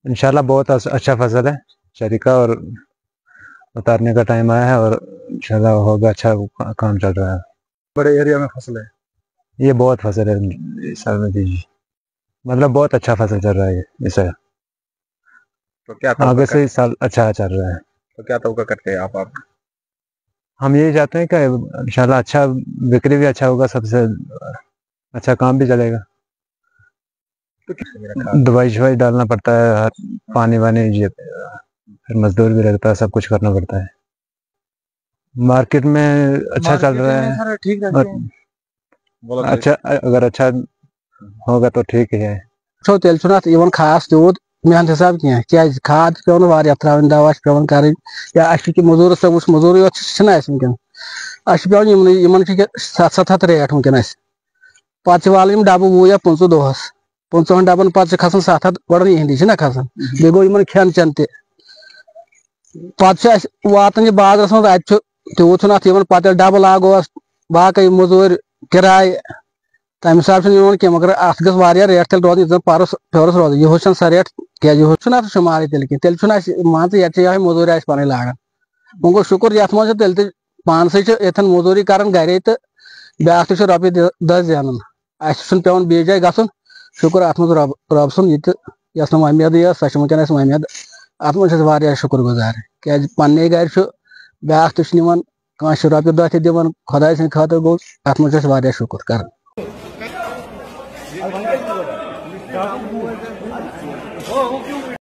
इंशाल्लाह बहुत अच्छा फसल है शरीका, और उतारने का टाइम आया है और इंशाल्लाह होगा, अच्छा काम चल रहा है। बड़े एरिया में फसल है, ये बहुत फसल है इस साल में जी, मतलब बहुत अच्छा फसल चल रहा है इस साल, तो क्या आगे से इस साल अच्छा चल रहा है। तो क्या तवक्का करते हैं आप? हम यही चाहते हैं कि इंशाल्लाह अच्छा बिक्री भी अच्छा होगा, सबसे अच्छा काम भी चलेगा। तो दवाई शवाई डालना पड़ता है, पानी वानी, फिर मजदूर भी लगता है, सब कुछ करना पड़ता है। मार्केट में अच्छा चल रहा है, ठीक अच्छा अगर अच्छा होगा तो ठीक है। तेल खास तूत मेहनत हिसाब क्या खाद पे त्रावन, दवा पे कर, मजूर सब मजूर वनकन पे 700 रेट वनकन पे वाल डब 20 या 25 दोहस, 25 डबन पे खसान 700 गो इहंदी ना खसान, बे गो खेन चेन पे वातान बाजारस मज तूत पे डब लागो बाकी मजूर किराए तम हिसाब कह, मगर अत गया रेट तेल रोज परस फ्योरस रोज यह सा रेट क्या यह शुमार तेल तेल मान ये मजूर पन लागान वो गो शुक्र ये मज तेल पानस ये मजूरी कर गर तो ब्या रोपये 10 जान पे बे जाए ग शुक्र अत मज रब सुन यस वमेद सो वनकस वमेद अत मज शुक्र गुजार क्या पन्ने गर ब्या रोपये 10 दिवान खुदा सद खतर गो अत मज शुक्र कर।